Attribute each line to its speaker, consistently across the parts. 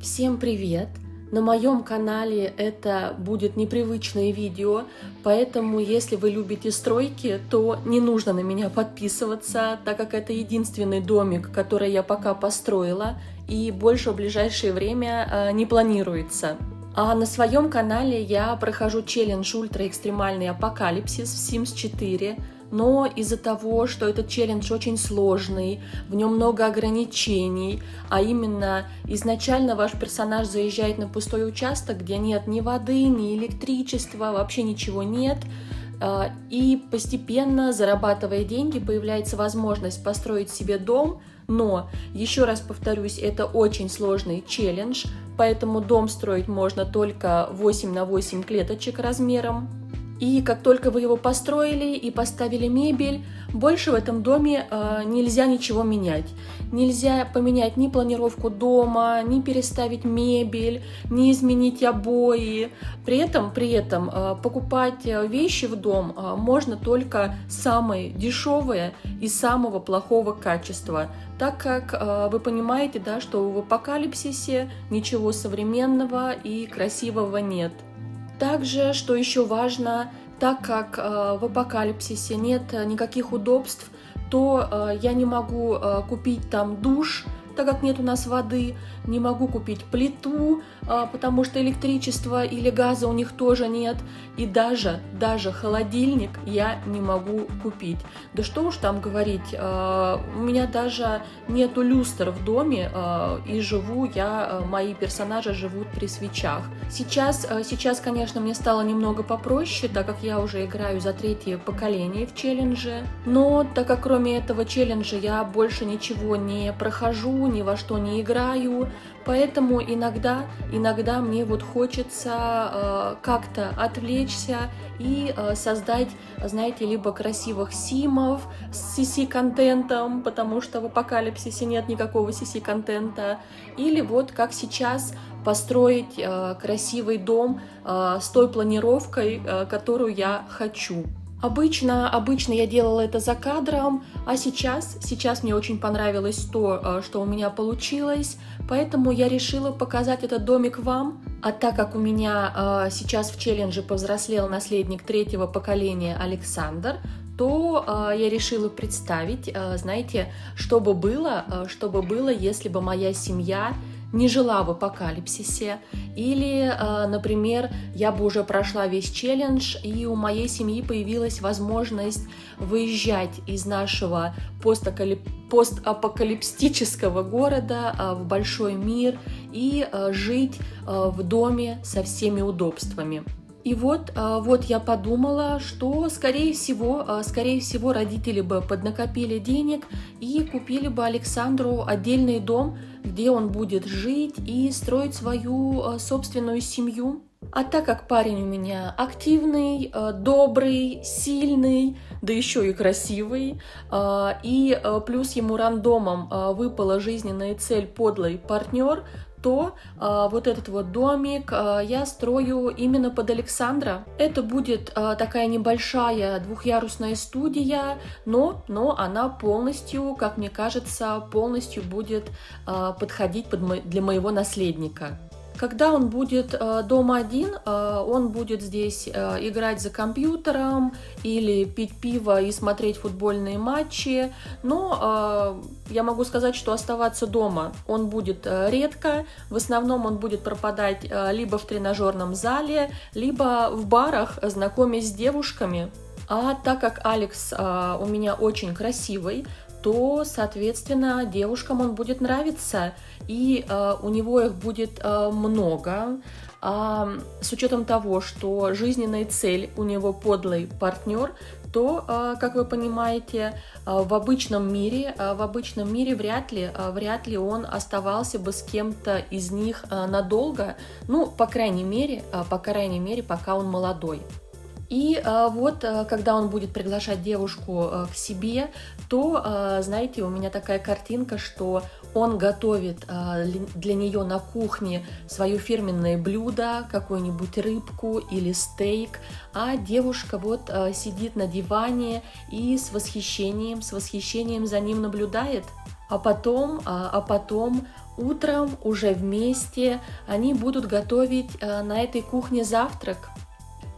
Speaker 1: Всем привет! На моем канале это будет непривычное видео, поэтому если вы любите стройки, то не нужно на меня подписываться, так как это единственный домик, который я пока построила, и больше в ближайшее время не планируется. А на своем канале я прохожу челлендж ультра-экстремальный апокалипсис в Sims 4, но из-за того, что этот челлендж очень сложный, в нем много ограничений, а именно изначально ваш персонаж заезжает на пустой участок, где нет ни воды, ни электричества, вообще ничего нет, и постепенно, зарабатывая деньги, появляется возможность построить себе дом, но, еще раз повторюсь, это очень сложный челлендж, поэтому дом строить можно только 8 на 8 клеточек размером. И как только вы его построили и поставили мебель, больше в этом доме нельзя ничего менять. Нельзя поменять ни планировку дома, ни переставить мебель, ни изменить обои. При этом покупать вещи в дом можно только самые дешевые и самого плохого качества, так как вы понимаете, да, что в апокалипсисе ничего современного и красивого нет. Также, что еще важно, так как в апокалипсисе нет никаких удобств, то я не могу купить там душ, так как нет у нас воды, не могу купить плиту, потому что электричества или газа у них тоже нет, и даже холодильник я не могу купить. Да что уж там говорить, у меня даже нету люстр в доме, и мои персонажи живут при свечах. Сейчас, конечно, мне стало немного попроще, так как я уже играю за 3-е поколение в челлендже, но так как кроме этого челленджа я больше ничего не прохожу, ни во что не играю, поэтому иногда мне вот хочется как-то отвлечься и создать, знаете, либо красивых симов с CC-контентом, потому что в апокалипсисе нет никакого CC-контента, или вот как сейчас построить красивый дом с той планировкой, которую я хочу. Обычно я делала это за кадром, а сейчас мне очень понравилось то, что у меня получилось, поэтому я решила показать этот домик вам. А так как у меня сейчас в челлендже повзрослел наследник 3-го поколения Александр, то я решила представить, знаете, что бы было, если бы моя семья не жила в апокалипсисе, или, например, я бы уже прошла весь челлендж, и у моей семьи появилась возможность выезжать из нашего постапокалиптического города в большой мир и жить в доме со всеми удобствами. И вот я подумала, что, скорее всего, родители бы поднакопили денег и купили бы Александру отдельный дом, где он будет жить и строить свою собственную семью. А так как парень у меня активный, добрый, сильный, да еще и красивый, и плюс ему рандомом выпала жизненная цель подлый партнер, то вот этот вот домик я строю именно под Александра. Это будет такая небольшая двухъярусная студия, но она полностью, как мне кажется, будет подходить для моего наследника. Когда он будет дома один, он будет здесь играть за компьютером или пить пиво и смотреть футбольные матчи, но я могу сказать, что оставаться дома он будет редко, в основном он будет пропадать либо в тренажерном зале, либо в барах, знакомясь с девушками. А так как Алекс у меня очень красивый, то, соответственно, девушкам он будет нравиться, и у него их будет много. С учетом того, что жизненная цель у него подлый партнер, то, как вы понимаете, в обычном мире вряд ли он оставался бы с кем-то из них надолго, ну, по крайней мере, пока он молодой. И вот, когда он будет приглашать девушку к себе, то, знаете, у меня такая картинка, что он готовит для нее на кухне свое фирменное блюдо, какую-нибудь рыбку или стейк, а девушка вот сидит на диване и с восхищением за ним наблюдает. А потом Утром уже вместе они будут готовить на этой кухне завтрак.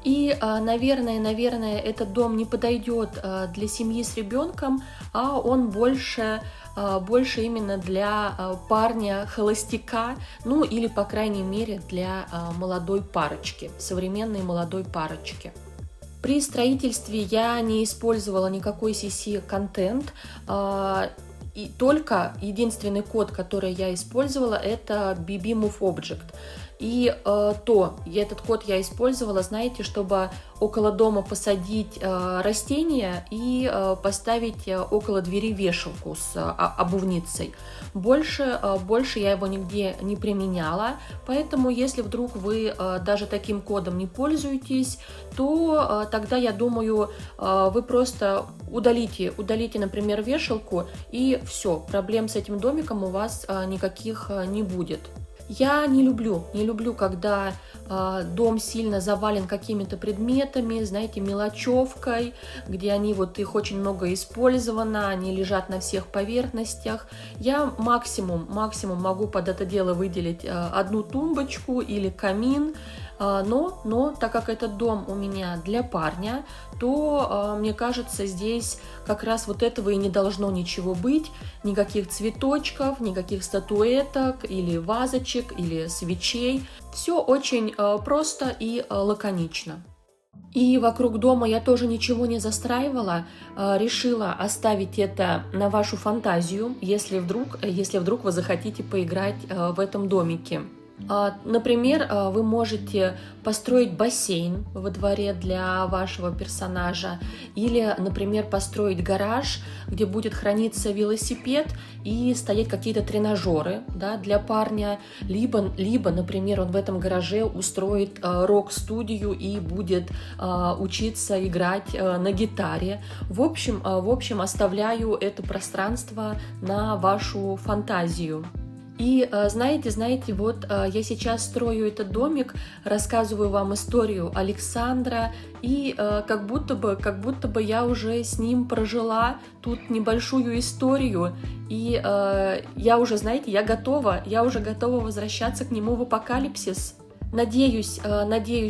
Speaker 1: И, наверное, этот дом не подойдет для семьи с ребенком, а он больше именно для парня-холостяка, ну или, по крайней мере, для молодой парочки, современной молодой парочки. При строительстве я не использовала никакой CC-контент, и только единственный код, который я использовала, это BB Move Object. И этот код я использовала, знаете, чтобы около дома посадить растения и поставить около двери вешалку с обувницей. Больше я его нигде не применяла, поэтому если вдруг вы даже таким кодом не пользуетесь, то тогда, я думаю, вы просто удалите, например, вешалку, и все, проблем с этим домиком у вас никаких не будет. Я не люблю, когда дом сильно завален какими-то предметами, знаете, мелочевкой, где их очень много использовано, они лежат на всех поверхностях. Я максимум могу под это дело выделить одну тумбочку или камин, но так как этот дом у меня для парня, то, мне кажется, здесь как раз вот этого и не должно ничего быть, никаких цветочков, никаких статуэток или вазочек, или свечей. Все очень просто и лаконично. И вокруг дома я тоже ничего не застраивала, решила оставить это на вашу фантазию, если вдруг вы захотите поиграть в этом домике. Например, вы можете построить бассейн во дворе для вашего персонажа или, например, построить гараж, где будет храниться велосипед и стоять какие-то тренажеры, да, для парня, либо, например, он в этом гараже устроит рок-студию и будет учиться играть на гитаре. В общем, оставляю это пространство на вашу фантазию. И знаете, вот я сейчас строю этот домик, рассказываю вам историю Александра, и как будто бы я уже с ним прожила тут небольшую историю, и я уже, знаете, я уже готова возвращаться к нему в апокалипсис. Надеюсь,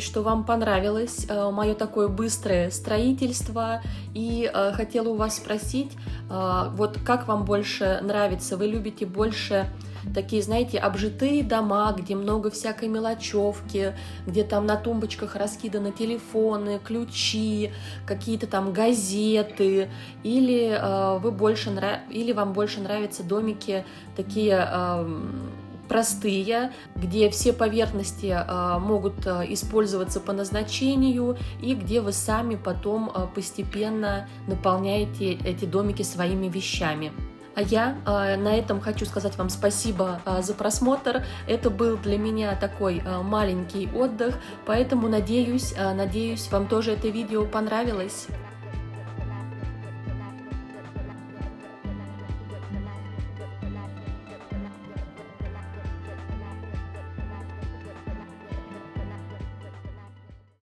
Speaker 1: что вам понравилось мое такое быстрое строительство, и хотела у вас спросить, вот как вам больше нравится, вы любите больше такие, знаете, обжитые дома, где много всякой мелочевки, где там на тумбочках раскиданы телефоны, ключи, какие-то там газеты, или вам больше нравятся домики такие простые, где все поверхности могут использоваться по назначению, и где вы сами потом постепенно наполняете эти домики своими вещами. А я на этом хочу сказать вам спасибо за просмотр. Это был для меня такой маленький отдых, поэтому надеюсь, вам тоже это видео понравилось.